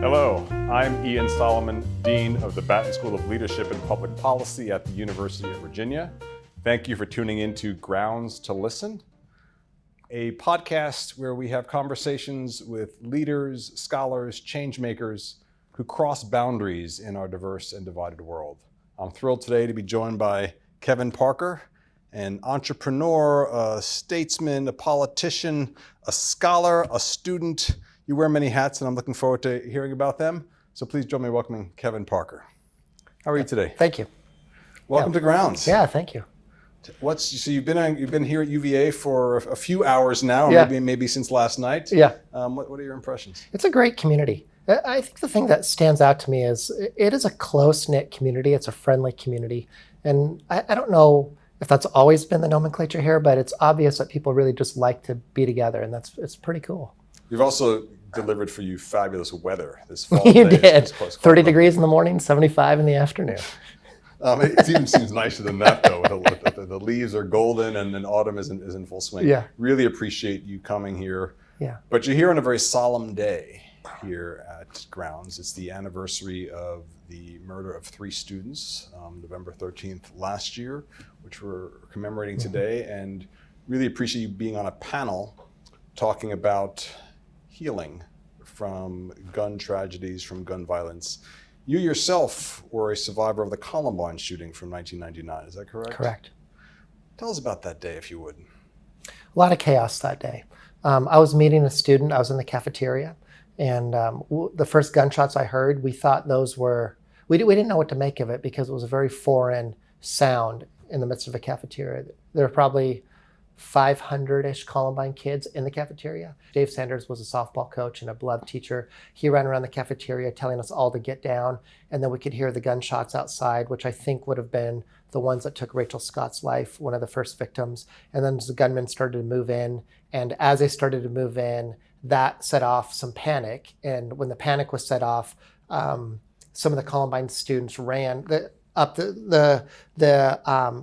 Hello, I'm Ian Solomon, Dean of the Batten School of Leadership and Public Policy at the University of Virginia. Thank you for tuning in to Grounds to Listen, a podcast where we have conversations with leaders, scholars, change makers who cross boundaries in our diverse and divided world. I'm thrilled today to be joined by Kevin Parker, an entrepreneur, a statesman, a politician, a scholar, a student. You wear many hats, and I'm looking forward to hearing about them. So please join me in welcoming Kevin Parker. How are you today? Thank you. Welcome to Grounds. Yeah, thank you. So you've been here at UVA for a few hours now, or Yeah. maybe since last night. Yeah. What are your impressions? It's a great community. I think the thing that stands out to me is it is a close-knit community. It's a friendly community. And I don't know if that's always been the nomenclature here, but it's obvious that people really just like to be together, and it's pretty cool. We've also delivered for you fabulous weather this fall. You day. did. It's quite 30 fun. degrees in the morning, 75 in the afternoon. It even seems nicer than that, though. The leaves are golden and then autumn is in full swing. Yeah. Really appreciate you coming here. Yeah. But you're here on a very solemn day here at Grounds. It's the anniversary of the murder of 3 students, November 13th last year, which we're commemorating today. And really appreciate you being on a panel talking about healing from gun tragedies, from gun violence. You yourself were a survivor of the Columbine shooting from 1999, is that correct? Correct. Tell us about that day, if you would. A lot of chaos that day. I was meeting a student. I was in the cafeteria, and the first gunshots I heard, we thought those were, we didn't know what to make of it because it was a very foreign sound in the midst of a cafeteria. There were probably 500-ish Columbine kids in the cafeteria. Dave Sanders was a softball coach and a beloved teacher. He ran around the cafeteria telling us all to get down, and then we could hear the gunshots outside, which I think would have been the ones that took Rachel Scott's life, one of the first victims. And then the gunmen started to move in, and as they started to move in, that set off some panic. And when the panic was set off, some of the Columbine students ran up the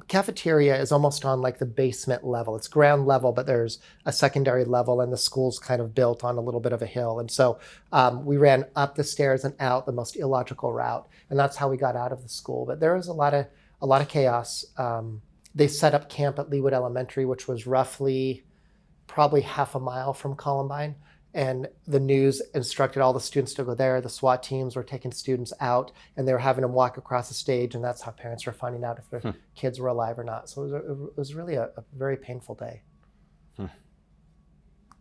cafeteria is almost on like the basement level. It's ground level, but there's a secondary level, and the school's kind of built on a little bit of a hill. And so we ran up the stairs and out the most illogical route, and that's how we got out of the school. But there was a lot of chaos. They set up camp at Leawood Elementary, which was roughly probably half a mile from Columbine. And the news instructed all the students to go there. The SWAT teams were taking students out, and they were having them walk across the stage, and that's how parents were finding out if their kids were alive or not. So it was really a very painful day. Do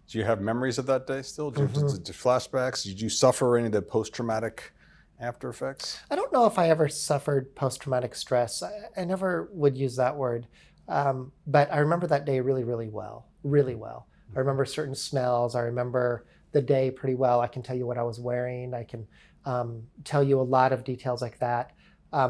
you have memories of that day still? Did flashbacks? Did you suffer any of the post-traumatic after effects? I don't know if I ever suffered post-traumatic stress. I never would use that word. But I remember that day really, really well, really well. I remember certain smells. I remember the day pretty well. I can tell you what I was wearing. I can tell you a lot of details like that.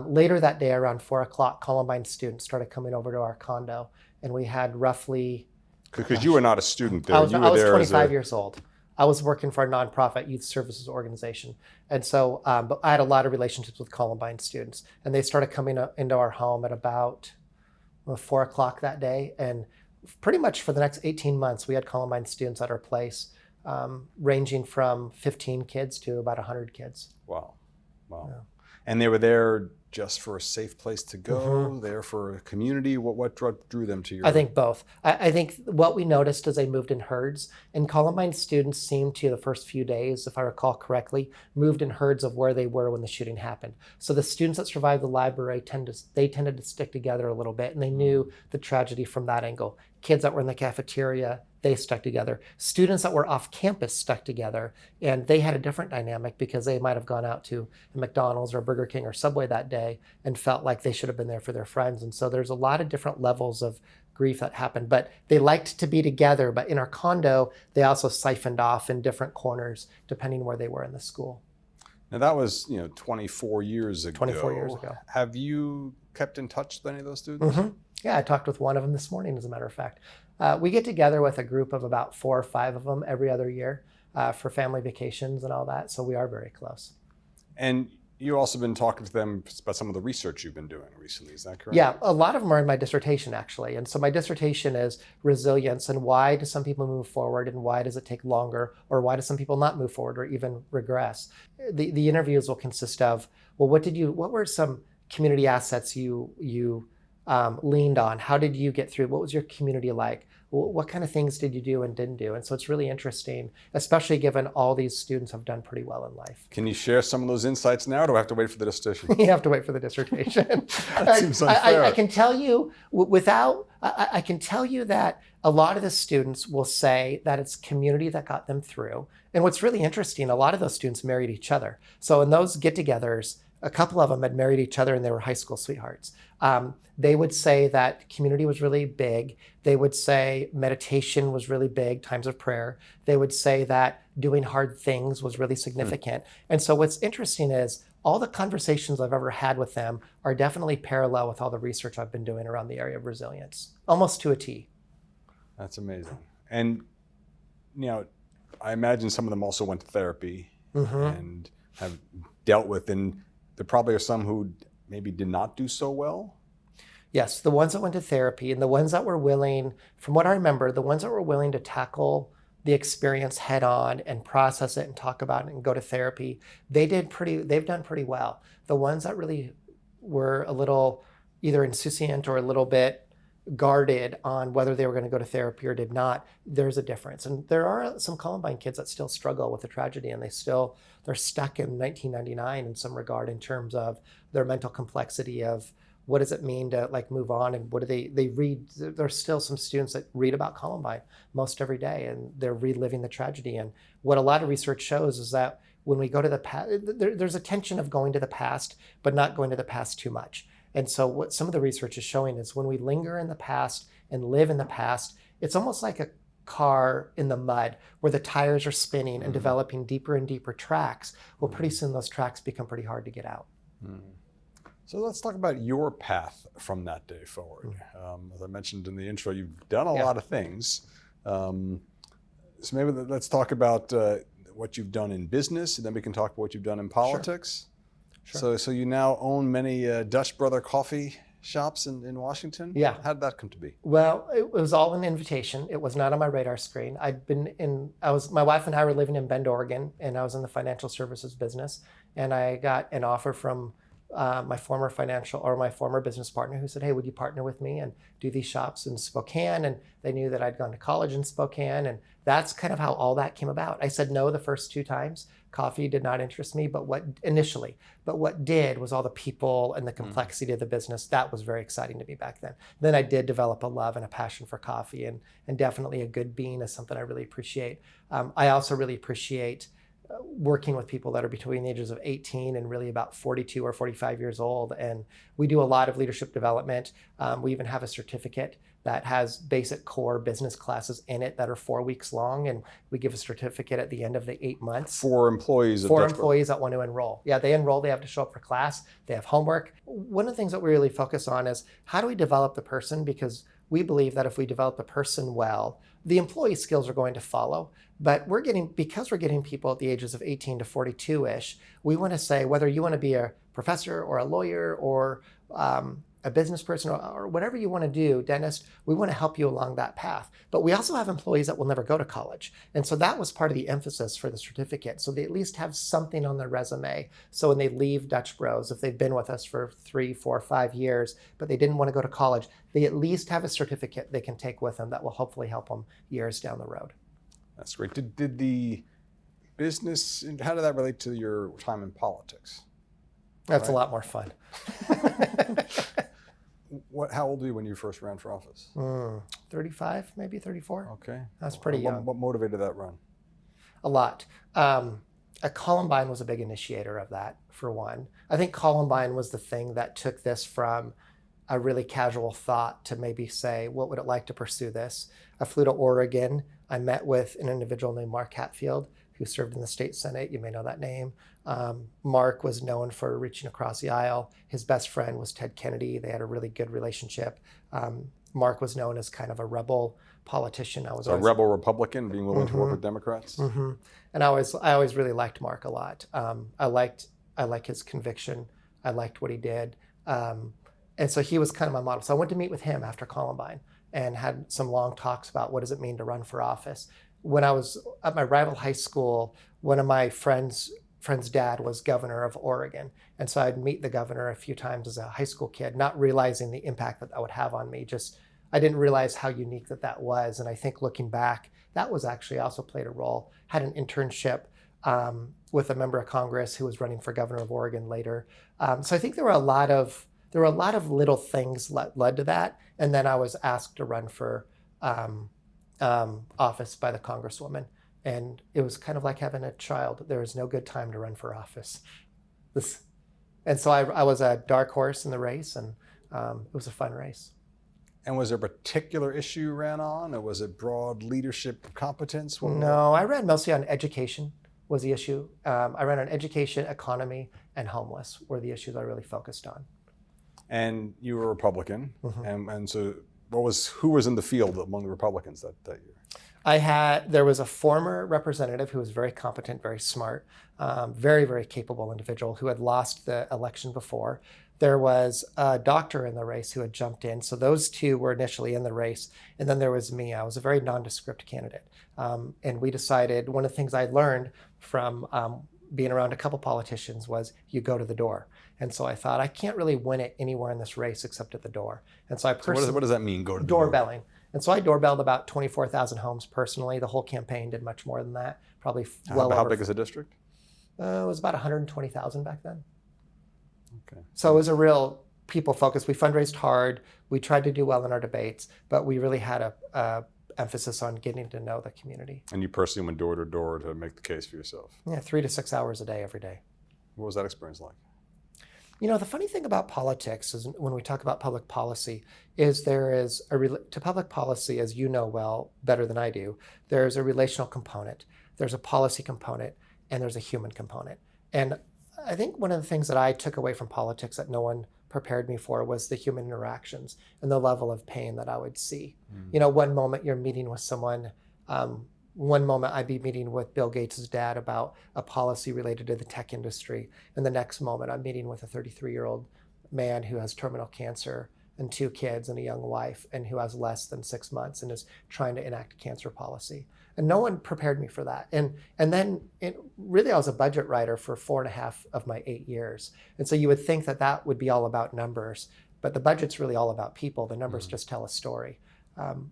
Later that day, around 4 o'clock, Columbine students started coming over to our condo, and we had roughly... Because you were not a student there. I was you were there 25 years old. I was working for a nonprofit youth services organization. And so but I had a lot of relationships with Columbine students, and they started coming into our home at about 4 o'clock that day. And pretty much for the next 18 months, we had Columbine students at our place, ranging from 15 kids to about 100 kids. Wow. Yeah. And they were there just for a safe place to go, there for a community? What drew them to your... I think both. I think what we noticed is they moved in herds, and Columbine students seemed to, the first few days, if I recall correctly, moved in herds of where they were when the shooting happened. So the students that survived the library tended to stick together a little bit, and they knew the tragedy from that angle. Kids that were in the cafeteria, they stuck together. Students that were off campus stuck together, and they had a different dynamic because they might have gone out to a McDonald's or Burger King or Subway that day and felt like they should have been there for their friends. And so there's a lot of different levels of grief that happened, but they liked to be together. But in our condo, they also siphoned off in different corners depending where they were in the school. Now that was 24 years ago. 24 years ago. Have you kept in touch with any of those students? Yeah, I talked with one of them this morning, as a matter of fact. We get together with a group of about 4 or 5 of them every other year for family vacations and all that. So we are very close. And you've also been talking to them about some of the research you've been doing recently. Is that correct? Yeah, a lot of them are in my dissertation, actually. And so my dissertation is resilience, and why do some people move forward and why does it take longer, or why do some people not move forward or even regress? The interviews will consist of, well, what were some community assets you leaned on? How did you get through? What was your community like? What kind of things did you do and didn't do? And so it's really interesting, especially given all these students have done pretty well in life. Can you share some of those insights now, or do I have to wait for the dissertation? You have to wait for the dissertation. That seems unfair. I can tell you I can tell you that a lot of the students will say that it's community that got them through. And what's really interesting, a lot of those students married each other. So in those get-togethers, a couple of them had married each other and they were high school sweethearts. They would say that community was really big. They would say meditation was really big, times of prayer. They would say that doing hard things was really significant. And so what's interesting is all the conversations I've ever had with them are definitely parallel with all the research I've been doing around the area of resilience, almost to a T. That's amazing. And, I imagine some of them also went to therapy and have dealt with, and there probably are some who maybe did not do so well. Yes, the ones that went to therapy and the ones that were willing, from what I remember, the ones that were willing to tackle the experience head on and process it and talk about it and go to therapy, they've done pretty well. The ones that really were a little either insouciant or a little bit guarded on whether they were going to go to therapy or did not, there's a difference. And there are some Columbine kids that still struggle with the tragedy, and they're stuck in 1999 in some regard in terms of their mental complexity of what does it mean to move on, and what do they read. There's still some students that read about Columbine most every day, and they're reliving the tragedy. And what a lot of research shows is that when we go to the past, there's a tension of going to the past, but not going to the past too much. And so what some of the research is showing is when we linger in the past and live in the past, it's almost like a car in the mud where the tires are spinning and developing deeper and deeper tracks. Well, pretty soon those tracks become pretty hard to get out. So let's talk about your path from that day forward. As I mentioned in the intro, you've done a lot of things. So maybe let's talk about what you've done in business, and then we can talk about what you've done in politics. Sure. So you now own many Dutch Brother coffee shops in Washington? Yeah. How did that come to be? Well, it was all an invitation. It was not on my radar screen. My wife and I were living in Bend, Oregon, and I was in the financial services business. And I got an offer from my former business partner who said, hey, would you partner with me and do these shops in Spokane? And they knew that I'd gone to college in Spokane. And that's kind of how all that came about. I said no the first 2 times. Coffee did not interest me, but what did was all the people and the complexity of the business. That was very exciting to me back then. Then I did develop a love and a passion for coffee, and definitely a good bean is something I really appreciate. I also really appreciate working with people that are between the ages of 18 and really about 42 or 45 years old. And we do a lot of leadership development. We even have a certificate that has basic core business classes in it that are 4 weeks long. And we give a certificate at the end of the 8 months. For employees that want to enroll. Yeah, they enroll, they have to show up for class, they have homework. One of the things that we really focus on is how do we develop the person? Because we believe that if we develop the person well, the employee skills are going to follow. But because we're getting people at the ages of 18 to 42-ish, we want to say whether you want to be a professor or a lawyer or a business person or whatever you want to do, dentist, we want to help you along that path. But we also have employees that will never go to college. And so that was part of the emphasis for the certificate. So they at least have something on their resume. So when they leave Dutch Bros, if they've been with us for 3, 4, 5 years, but they didn't want to go to college, they at least have a certificate they can take with them that will hopefully help them years down the road. That's great. Did the business, how did that relate to your time in politics? That's a lot more fun. How old were you when you first ran for office? 35, maybe 34. Okay. That's pretty young. What motivated that run? A lot. Columbine was a big initiator of that, for one. I think Columbine was the thing that took this from a really casual thought to maybe say, what would it like to pursue this? I flew to Oregon. I met with an individual named Mark Hatfield, who served in the state Senate. You may know that name. Mark was known for reaching across the aisle. His best friend was Ted Kennedy. They had a really good relationship. Mark was known as kind of a rebel politician. A rebel Republican, being willing to work with Democrats? And I always really liked Mark a lot. I liked I like his conviction. I liked what he did. And so he was kind of my model. So I went to meet with him after Columbine and had some long talks about what does it mean to run for office. When I was at my rival high school, one of my friend's dad was governor of Oregon. And so I'd meet the governor a few times as a high school kid, not realizing the impact that would have on me. Just, I didn't realize how unique that was. And I think looking back, that was actually also played a role. Had an internship with a member of Congress who was running for governor of Oregon later. So I think there were a lot of little things led to that. And then I was asked to run for office by the Congresswoman. And it was kind of like having a child. There was no good time to run for office. And so I was a dark horse in the race, and it was a fun race. And was there a particular issue you ran on, or was it broad leadership competence? No, I ran mostly on education was the issue. I ran on education, economy, and homeless were the issues I really focused on. And you were a Republican, and so who was in the field among the Republicans that year? There was a former representative who was very competent, very smart, very, very capable individual who had lost the election before. There was a doctor in the race who had jumped in. So those two were initially in the race. And then there was me. I was a very nondescript candidate. And we decided, one of the things I learned from being around a couple politicians was you go to the door. And so I thought, I can't really win it anywhere in this race except at the door. And so what does that mean, go to the door? Doorbelling. And so I doorbelled about 24,000 homes personally. The whole campaign did much more than that. Probably How big is the district? It was about 120,000 back then. Okay. So it was a real people focus. We fundraised hard. We tried to do well in our debates, but we really had a emphasis on getting to know the community. And you personally went door to door to make the case for yourself? Yeah, 3 to 6 hours a day, every day. What was that experience like? You know, the funny thing about politics is when we talk about public policy is to public policy, as you know well, better than I do, there's a relational component, there's a policy component, and there's a human component. And I think one of the things that I took away from politics that no one prepared me for was the human interactions and the level of pain that I would see. You know, one moment you're meeting with someone, one moment I'd be meeting with Bill Gates' dad about a policy related to the tech industry. And the next moment I'm meeting with a 33-year-old man who has terminal cancer and 2 kids and a young wife and who has less than 6 months and is trying to enact cancer policy. And no one prepared me for that. And then really I was a budget writer for 4.5 of my 8 years. And so you would think that would be all about numbers, but the budget's really all about people. The numbers just tell a story.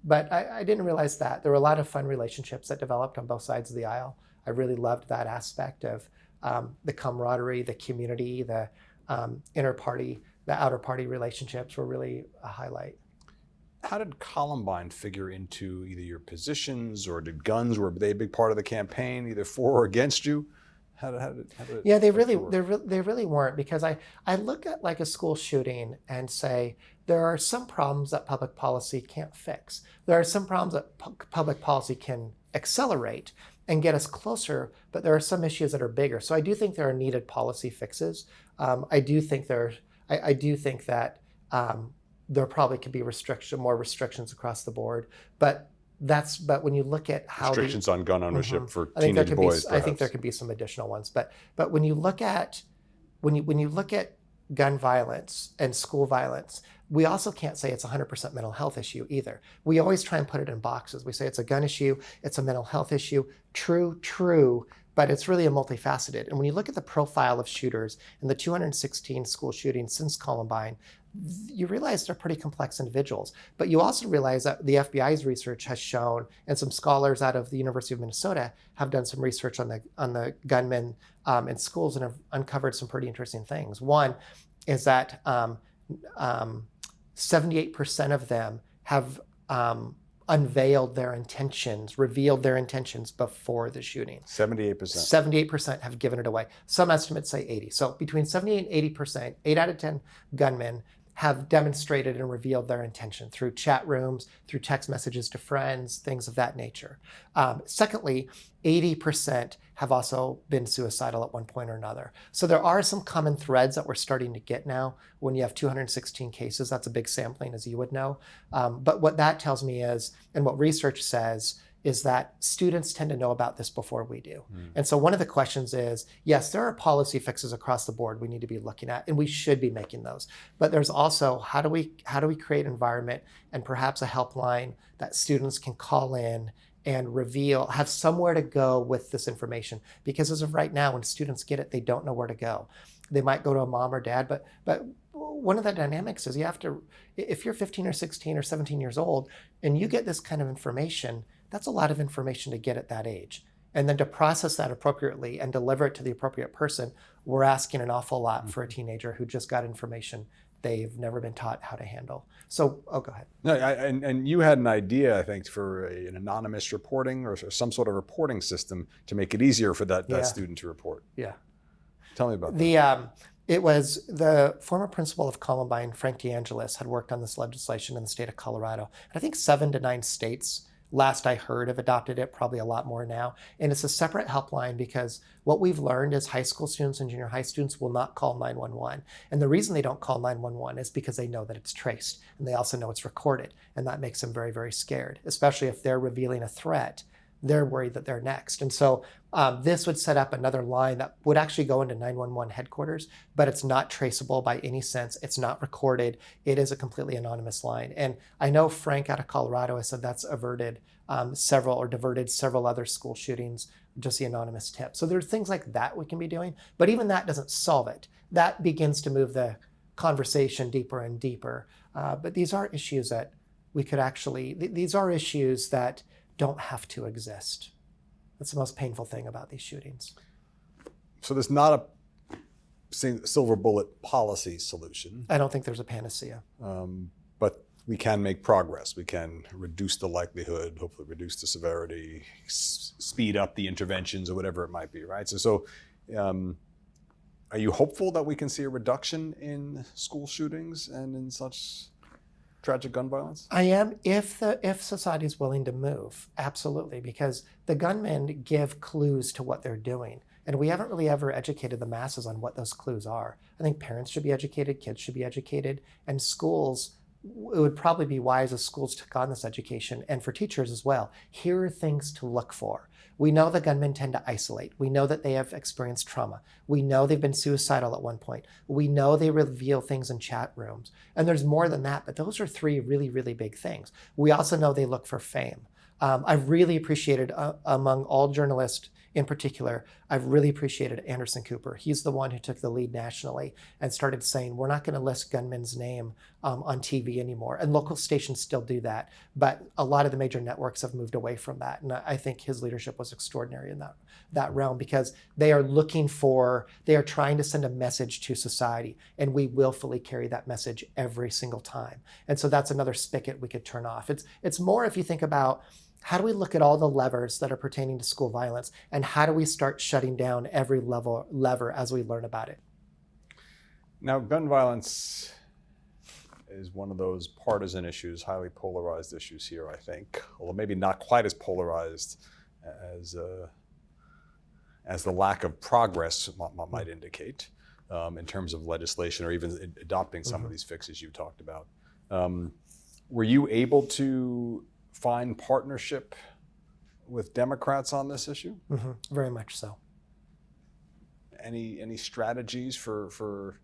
But I didn't realize that. There were a lot of fun relationships that developed on both sides of the aisle. I really loved that aspect of the camaraderie, the community, the inter-party, the outer-party relationships were really a highlight. How did Columbine figure into either your positions, or did guns, were they a big part of the campaign, either for or against you? How did yeah, they really weren't, because I look at like a school shooting and say, there are some problems that public policy can't fix. There are some problems that public policy can accelerate and get us closer, but there are some issues that are bigger. So I do think there are needed policy fixes. I do think that there probably could be more restrictions across the board, but when you look at how restrictions on gun ownership for teenage boys, I think there could be some additional ones. But when you look at gun violence and school violence, we also can't say it's a 100% mental health issue either. We always try and put it in boxes. We say it's a gun issue, it's a mental health issue. True, but it's really a multifaceted. And when you look at the profile of shooters and the 216 school shootings since Columbine, you realize they're pretty complex individuals. But you also realize that the FBI's research has shown, and some scholars out of the University of Minnesota have done some research on the gunmen in schools and have uncovered some pretty interesting things. One is that 78% of them have revealed their intentions before the shooting. 78%. 78% have given it away. Some estimates say 80. So between 78 and 80%, 8 out of 10 gunmen have demonstrated and revealed their intention through chat rooms, through text messages to friends, things of that nature. Secondly, 80% have also been suicidal at one point or another. So there are some common threads that we're starting to get now. When you have 216 cases, that's a big sampling, as you would know. But what that tells me is, and what research says, is that students tend to know about this before we do. And so one of the questions is, yes, there are policy fixes across the board we need to be looking at, and we should be making those. But there's also, how do we create an environment and perhaps a helpline that students can call in and have somewhere to go with this information? Because as of right now, when students get it, they don't know where to go. They might go to a mom or dad, but one of the dynamics is if you're 15 or 16 or 17 years old and you get this kind of information, that's a lot of information to get at that age. And then to process that appropriately and deliver it to the appropriate person, we're asking an awful lot for a teenager who just got information they've never been taught how to handle. So, go ahead. No, and you had an idea, I think, for an anonymous reporting or some sort of reporting system to make it easier for that student to report. Yeah. Tell me about that. It was the former principal of Columbine, Frank DeAngelis, had worked on this legislation in the state of Colorado. And I think 7 to 9 states, last I heard, have adopted it, probably a lot more now. And it's a separate helpline because what we've learned is high school students and junior high students will not call 911. And the reason they don't call 911 is because they know that it's traced. And they also know it's recorded. And that makes them very, very scared, especially if they're revealing a threat. They're worried that they're next. And so this would set up another line that would actually go into 911 headquarters, but it's not traceable by any sense. It's not recorded. It is a completely anonymous line. And I know Frank out of Colorado has said that's diverted several other school shootings, just the anonymous tip. So there's things like that we can be doing, but even that doesn't solve it. That begins to move the conversation deeper and deeper. But these are issues that these are issues that don't have to exist. That's the most painful thing about these shootings. So there's not a silver bullet policy solution. I don't think there's a panacea. But we can make progress. We can reduce the likelihood, hopefully reduce the severity, speed up the interventions or whatever it might be, right? So are you hopeful that we can see a reduction in school shootings and in such tragic gun violence? I am, if society is willing to move, absolutely, because the gunmen give clues to what they're doing. And we haven't really ever educated the masses on what those clues are. I think parents should be educated, kids should be educated, and schools, it would probably be wise if schools took on this education, and for teachers as well. Here are things to look for. We know the gunmen tend to isolate. We know that they have experienced trauma. We know they've been suicidal at one point. We know they reveal things in chat rooms. And there's more than that, but those are 3 really, really big things. We also know they look for fame. I've really appreciated, among all journalists in particular, I've really appreciated Anderson Cooper. He's the one who took the lead nationally and started saying, we're not going to list gunmen's name on TV anymore. And local stations still do that. But a lot of the major networks have moved away from that. And I think his leadership was extraordinary in that realm, because they are trying to send a message to society. And we willfully carry that message every single time. And so that's another spigot we could turn off. It's more, if you think about, how do we look at all the levers that are pertaining to school violence, and how do we start shutting down every lever as we learn about it? Now, gun violence is one of those partisan issues, highly polarized issues here, I think, although maybe not quite as polarized as the lack of progress might indicate in terms of legislation or even adopting some of these fixes you talked about. Were you able to find partnership with Democrats on this issue? Very much so. Any strategies for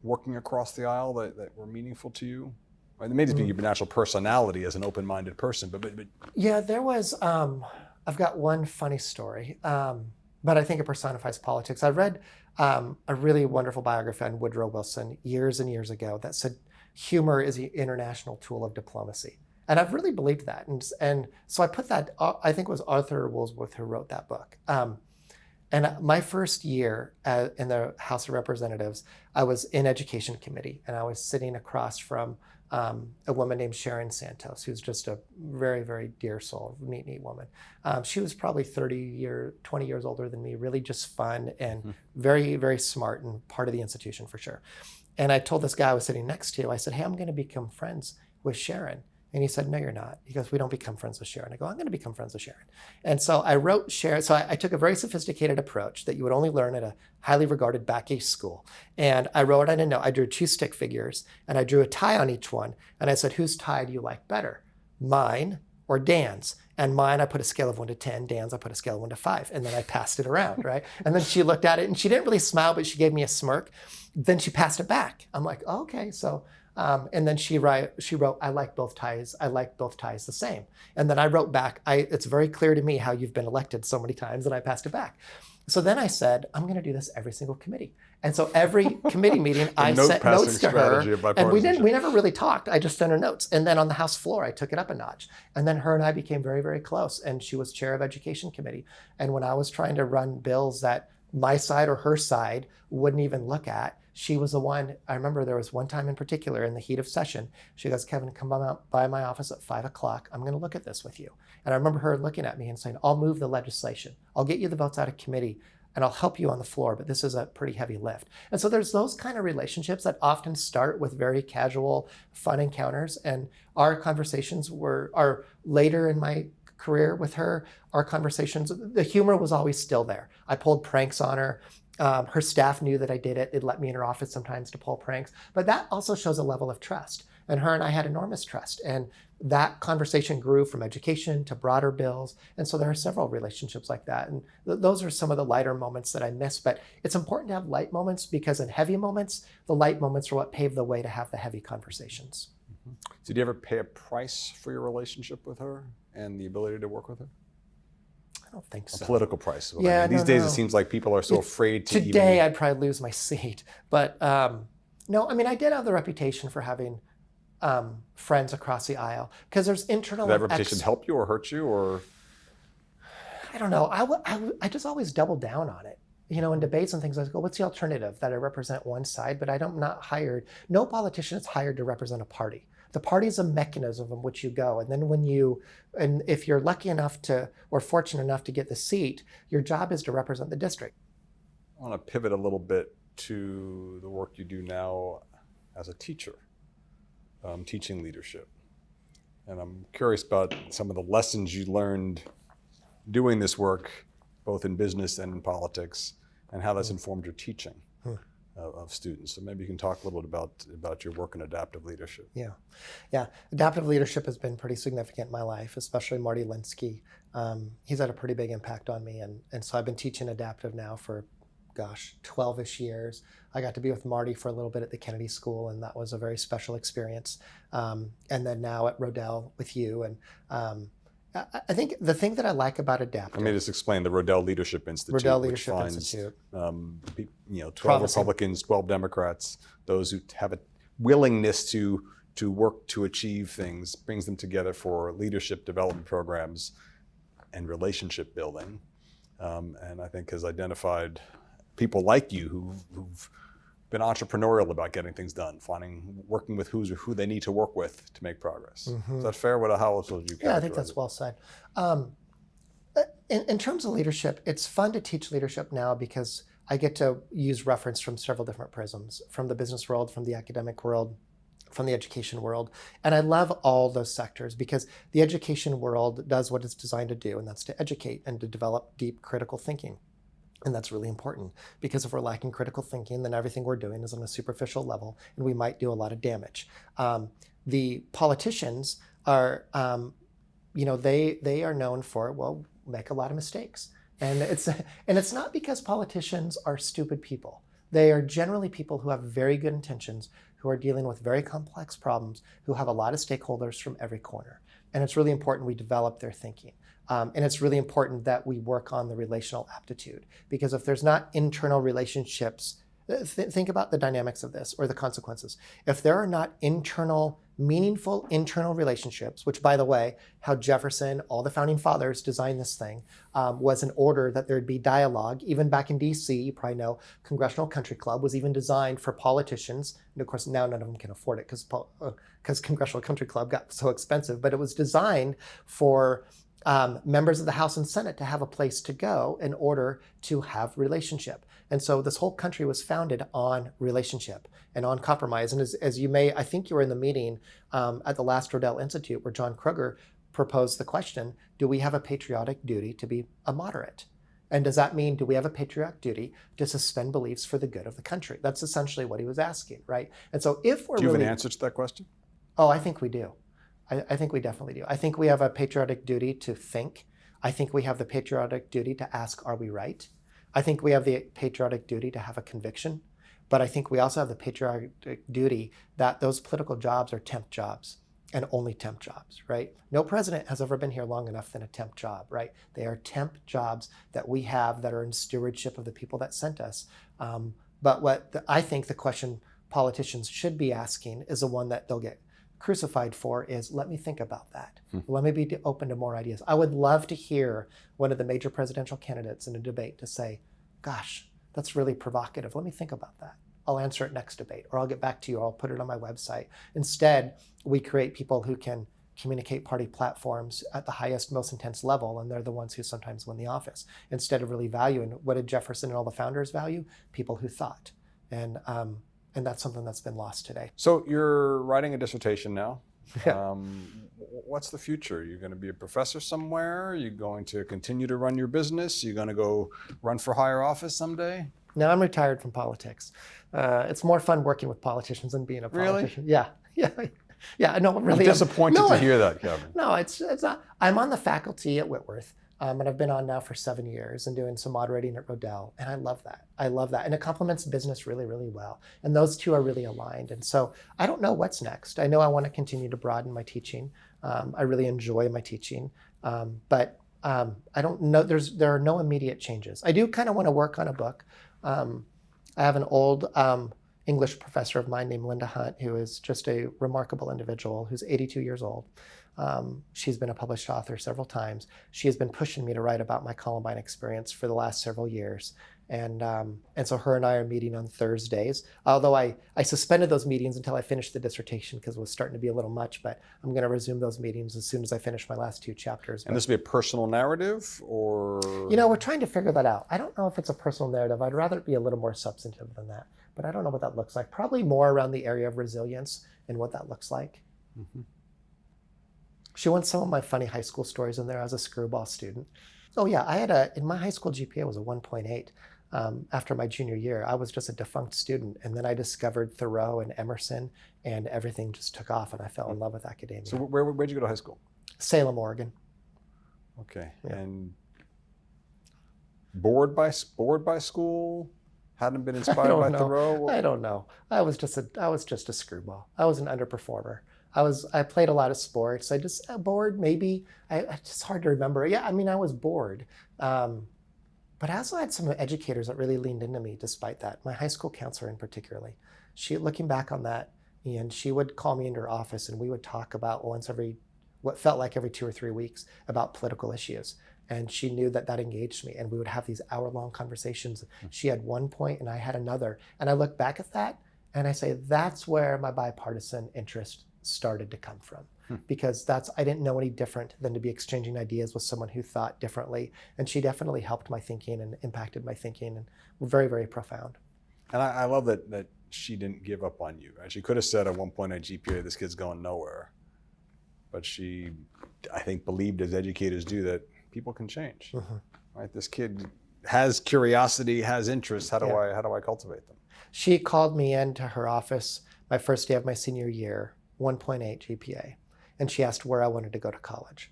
working across the aisle that were meaningful to you? It may just be your natural personality as an open-minded person, but yeah, there was. I've got one funny story, but I think it personifies politics. I read a really wonderful biography on Woodrow Wilson years and years ago that said humor is the international tool of diplomacy. And I've really believed that. And so I put that, I think it was Arthur Woolsworth who wrote that book. And my first year in the House of Representatives, I was in Education Committee, and I was sitting across from a woman named Sharon Santos, who's just a very, very dear soul, neat woman. She was probably 20 years older than me, really just fun and very, very smart and part of the institution for sure. And I told this guy I was sitting next to, I said, hey, I'm going to become friends with Sharon. And he said, no, you're not. He goes, we don't become friends with Sharon. I go, I'm going to become friends with Sharon. And so I wrote Sharon. So I took a very sophisticated approach that you would only learn at a highly regarded back east school. And I wrote on a note, I drew 2 stick figures, and I drew a tie on each one. And I said, whose tie do you like better? Mine or Dan's? And mine, I put a scale of 1 to 10. Dan's, I put a scale of 1 to 5. And then I passed it around, right? And then she looked at it and she didn't really smile, but she gave me a smirk. Then she passed it back. I'm like, oh, okay. So, and then she wrote, I like both ties. I like both ties the same. And then I wrote back, it's very clear to me how you've been elected so many times, and I passed it back. So then I said, I'm going to do this every single committee. And so every committee meeting, I sent notes to her. And we never really talked. I just sent her notes. And then on the House floor, I took it up a notch. And then her and I became very, very close. And she was chair of Education Committee. And when I was trying to run bills that my side or her side wouldn't even look at, she was the one. I remember there was one time in particular in the heat of session, she goes, Kevin, come out by my office at 5 o'clock. I'm going to look at this with you. And I remember her looking at me and saying, I'll move the legislation. I'll get you the votes out of committee and I'll help you on the floor, but this is a pretty heavy lift. And so there's those kind of relationships that often start with very casual, fun encounters. And our conversations are later in my career with her, our conversations, the humor was always still there. I pulled pranks on her. Her staff knew that I did it. They'd let me in her office sometimes to pull pranks. But that also shows a level of trust. And her and I had enormous trust. And that conversation grew from education to broader bills. And so there are several relationships like that. And those are some of the lighter moments that I miss. But it's important to have light moments because in heavy moments, the light moments are what pave the way to have the heavy conversations. Mm-hmm. Did you ever pay a price for your relationship with her and the ability to work with her? I don't think so. A political price. Yeah, these days it seems like people are so afraid to Today I'd probably lose my seat. But no, I mean, I did have the reputation for having friends across the aisle because there's internal. Did that reputation help you or hurt you or? I don't know. I just always double down on it. You know, in debates and things, I go, what's the alternative? That I represent one side, but I'm not hired. No politician is hired to represent a party. The party is a mechanism in which you go. And then if you're lucky enough or fortunate enough to get the seat, your job is to represent the district. I want to pivot a little bit to the work you do now as a teacher, teaching leadership. And I'm curious about some of the lessons you learned doing this work, both in business and in politics, and how that's informed your teaching of students. So maybe you can talk a little bit about your work in adaptive leadership. Yeah. Adaptive leadership has been pretty significant in my life, especially Marty Linsky. He's had a pretty big impact on me. And so I've been teaching adaptive now for, 12-ish years. I got to be with Marty for a little bit at the Kennedy School, and that was a very special experience. And then now at Rodel with you. And I think the thing that I like about adaptive. Let me just explain the Rodel Leadership Institute. Rodel Leadership Institute. 12 Republicans, 12 Democrats, those who have a willingness to work to achieve things, brings them together for leadership development programs and relationship building. And I think has identified people like you who've been entrepreneurial about getting things done, working with who they need to work with to make progress. Mm-hmm. Is that fair? How else would you characterize it? Yeah, I think that's well said. In terms of leadership, it's fun to teach leadership now because I get to use reference from several different prisms, from the business world, from the academic world, from the education world. And I love all those sectors because the education world does what it's designed to do, and that's to educate and to develop deep critical thinking. And that's really important because if we're lacking critical thinking, then everything we're doing is on a superficial level and we might do a lot of damage. The politicians are, they are known for, make a lot of mistakes. And it's not because politicians are stupid people. They are generally people who have very good intentions, who are dealing with very complex problems, who have a lot of stakeholders from every corner. And it's really important we develop their thinking. And it's really important that we work on the relational aptitude, because if there's not internal relationships, think about the dynamics of this or the consequences. If there are not meaningful internal relationships, which by the way, how Jefferson, all the founding fathers designed this thing, was in order that there'd be dialogue. Even back in DC, you probably know, Congressional Country Club was even designed for politicians. And of course, now none of them can afford it because Congressional Country Club got so expensive, but it was designed for members of the House and Senate to have a place to go in order to have relationship. And so this whole country was founded on relationship and on compromise. And as you may, I think you were in the meeting at the last Rodel Institute where John Kruger proposed the question, do we have a patriotic duty to be a moderate? And does that mean, do we have a patriotic duty to suspend beliefs for the good of the country? That's essentially what he was asking, right? And so if we're Do you have an answer to that question? Oh, I think we do. I think we definitely do. I think we have a patriotic duty to think. I think we have the patriotic duty to ask, are we right? I think we have the patriotic duty to have a conviction. But I think we also have the patriotic duty that those political jobs are temp jobs and only temp jobs, right? No president has ever been here long enough than a temp job, right? They are temp jobs that we have that are in stewardship of the people that sent us. But I think the question politicians should be asking is the one that they'll get crucified for is, let me think about that. Let me be open to more ideas. I would love to hear one of the major presidential candidates in a debate to say, gosh, that's really provocative. Let me think about that. I'll answer it next debate, or I'll get back to you, or I'll put it on my website. Instead, we create people who can communicate party platforms at the highest, most intense level, and they're the ones who sometimes win the office. Instead of really valuing, what did Jefferson and all the founders value? People who thought. And that's something that's been lost today. So you're writing a dissertation now. Yeah. What's the future? You're going to be a professor somewhere? Are you going to continue to run your business? You're going to go run for higher office someday? No, I'm retired from politics. It's more fun working with politicians than being a politician. Really? Yeah. No, really. I'm disappointed to hear that, Kevin. No, it's not. I'm on the faculty at Whitworth, and I've been on now for 7 years and doing some moderating at Rodel, and I love that. And it complements business really, really well. And those two are really aligned. And so I don't know what's next. I know I want to continue to broaden my teaching. I really enjoy my teaching, but I don't know. There are no immediate changes. I do kind of want to work on a book. I have an old English professor of mine named Linda Hunt, who is just a remarkable individual who's 82 years old. She's been a published author several times. She has been pushing me to write about my Columbine experience for the last several years. And so her and I are meeting on Thursdays, although I suspended those meetings until I finished the dissertation because it was starting to be a little much, but I'm going to resume those meetings as soon as I finish my last 2 chapters. And this will be a personal narrative, or? We're trying to figure that out. I don't know if it's a personal narrative. I'd rather it be a little more substantive than that, but I don't know what that looks like. Probably more around the area of resilience and what that looks like. Mm-hmm. She wants some of my funny high school stories in there as a screwball student. Oh yeah, in my high school GPA was a 1.8. After my junior year, I was just a defunct student. And then I discovered Thoreau and Emerson, and everything just took off, and I fell in love with academia. So where'd you go to high school? Salem, Oregon. Okay. Yeah. And bored by school? Hadn't been inspired by Thoreau? I don't know. I was just a screwball. I was an underperformer. I played a lot of sports. I just bored, maybe. It's hard to remember. Yeah, I mean, I was bored. But I also had some educators that really leaned into me despite that. My high school counselor in particularly. Looking back on that, and she would call me into her office and we would talk about what felt like every 2 or 3 weeks about political issues. And she knew that engaged me, and we would have these hour-long conversations. She had one point and I had another. And I look back at that and I say, that's where my bipartisan interest started to come from. Because I didn't know any different than to be exchanging ideas with someone who thought differently. And she definitely helped my thinking and impacted my thinking, and were very, very profound. And I love that she didn't give up on you. Right? She could have said at one point at GPA, this kid's going nowhere. But she, I think, believed, as educators do, that people can change. Mm-hmm. Right? This kid has curiosity, has interests. How do I cultivate them? She called me into her office my first day of my senior year, 1.8 GPA. And she asked where I wanted to go to college.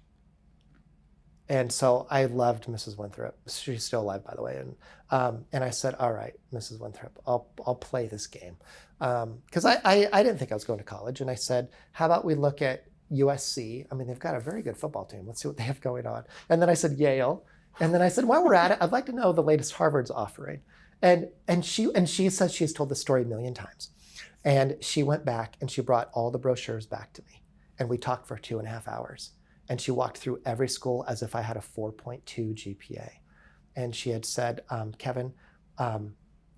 And so I loved Mrs. Winthrop. She's still alive, by the way. And I said, all right, Mrs. Winthrop, I'll play this game. Because I didn't think I was going to college. And I said, how about we look at USC? I mean, they've got a very good football team. Let's see what they have going on. And then I said, Yale. And then I said, while we're at it, I'd like to know the latest Harvard's offering. And she says she's told the story a million times. And she went back and she brought all the brochures back to me. And we talked for 2.5 hours. And she walked through every school as if I had a 4.2 GPA. And she had said, Kevin,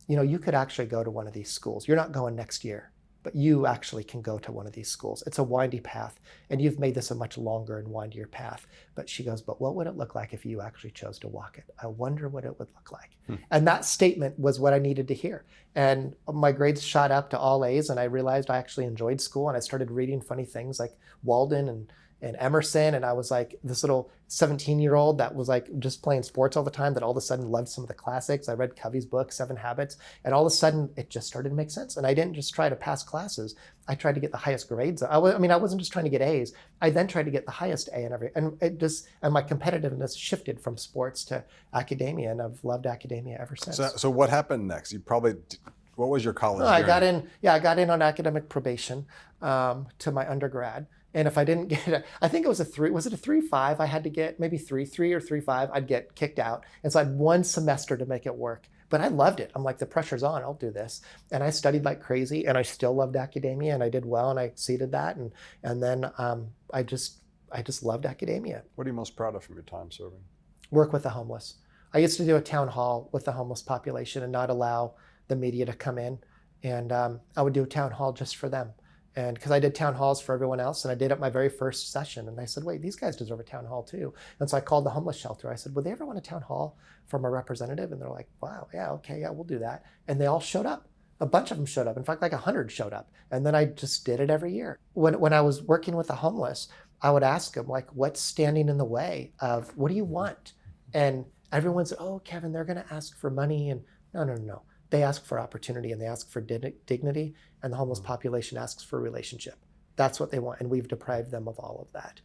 you could actually go to one of these schools. You're not going next year, but you actually can go to one of these schools. It's a windy path, and you've made this a much longer and windier path. But she goes, but what would it look like if you actually chose to walk it? I wonder what it would look like. And that statement was what I needed to hear. And my grades shot up to all A's, and I realized I actually enjoyed school, and I started reading funny things like Walden and Emerson. And I was like this little 17-year-old that was like just playing sports all the time that all of a sudden loved some of the classics. I read Covey's book, 7 Habits, and all of a sudden it just started to make sense. And I didn't just try to pass classes. I tried to get the highest grades. I wasn't just trying to get A's. I then tried to get the highest A in every, and my competitiveness shifted from sports to academia, and I've loved academia ever since. So what happened next? What was your college journey? I got in on academic probation to my undergrad. And if I didn't get it, I think it was a 3.5 I had to get, maybe 3 or 3.5, I'd get kicked out. And so I had 1 semester to make it work. But I loved it. I'm like, the pressure's on, I'll do this. And I studied like crazy, and I still loved academia, and I did well, and I exceeded that. And then I just loved academia. What are you most proud of from your time serving? Work with the homeless. I used to do a town hall with the homeless population and not allow the media to come in. And I would do a town hall just for them. And because I did town halls for everyone else, and I did it my very first session. And I said, wait, these guys deserve a town hall too. And so I called the homeless shelter. I said, would they ever want a town hall from a representative? And they're like, wow, yeah, okay, yeah, we'll do that. And they all showed up. A bunch of them showed up. In fact, like 100 showed up. And then I just did it every year. When I was working with the homeless, I would ask them, like, what's standing in the way of, what do you want? And everyone's, oh, Kevin, they're going to ask for money. And no. They ask for opportunity, and they ask for dignity, and the homeless population asks for relationship. That's what they want, and we've deprived them of all of that.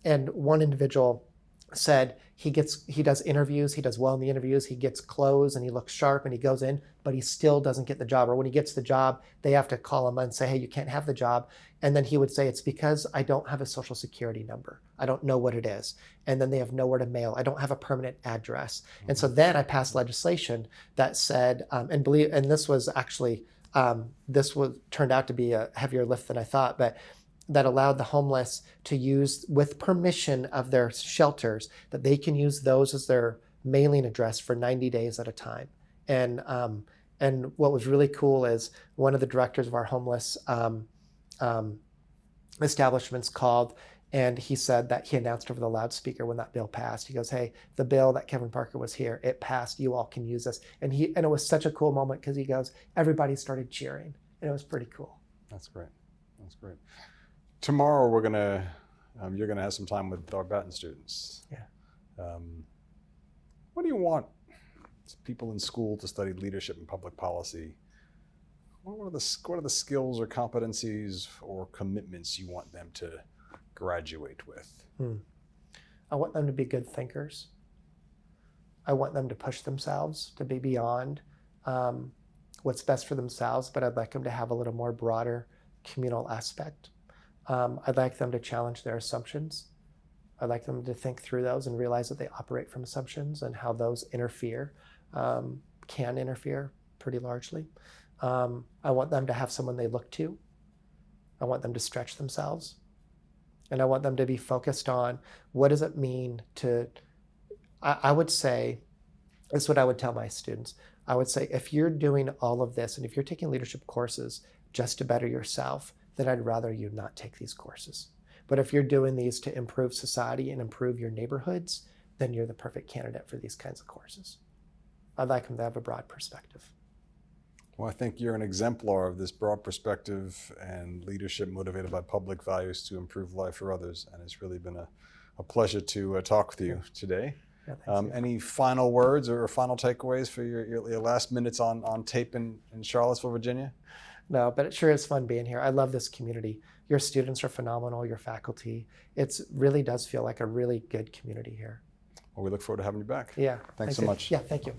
And one individual said he does interviews, he does well in the interviews, he gets clothes and he looks sharp and he goes in, but he still doesn't get the job. Or when he gets the job, they have to call him and say, hey, you can't have the job. And then he would say, it's because I don't have a social security number. I don't know what it is. And then they have nowhere to mail. I don't have a permanent address. And so then I passed legislation that said, and this was actually, turned out to be a heavier lift than I thought, but that allowed the homeless to use, with permission of their shelters, that they can use those as their mailing address for 90 days at a time. And what was really cool is one of the directors of our homeless establishments called, and he said that he announced over the loudspeaker when that bill passed. He goes, hey, the bill that Kevin Parker was here, it passed, you all can use this. And it was such a cool moment, because he goes, everybody started cheering, and it was pretty cool. That's great. Tomorrow you're gonna have some time with our Batten students. Yeah. What do you want people in school to study leadership and public policy? What are the skills or competencies or commitments you want them to graduate with? I want them to be good thinkers. I want them to push themselves to be beyond what's best for themselves, but I'd like them to have a little more broader communal aspect. I'd like them to challenge their assumptions. I'd like them to think through those and realize that they operate from assumptions and how those can interfere pretty largely. I want them to have someone they look to. I want them to stretch themselves. And I want them to be focused on, what does it mean to, I would say, this is what I would tell my students. I would say, if you're doing all of this, and if you're taking leadership courses just to better yourself, then I'd rather you not take these courses. But if you're doing these to improve society and improve your neighborhoods, then you're the perfect candidate for these kinds of courses. I'd like them to have a broad perspective. Well, I think you're an exemplar of this broad perspective and leadership motivated by public values to improve life for others. And it's really been a pleasure to talk with you today. Yeah, any final words or final takeaways for your last minutes on tape in Charlottesville, Virginia? No, but it sure is fun being here. I love this community. Your students are phenomenal, your faculty. It really does feel like a really good community here. Well, we look forward to having you back. Yeah. Thanks so much. Yeah, thank you.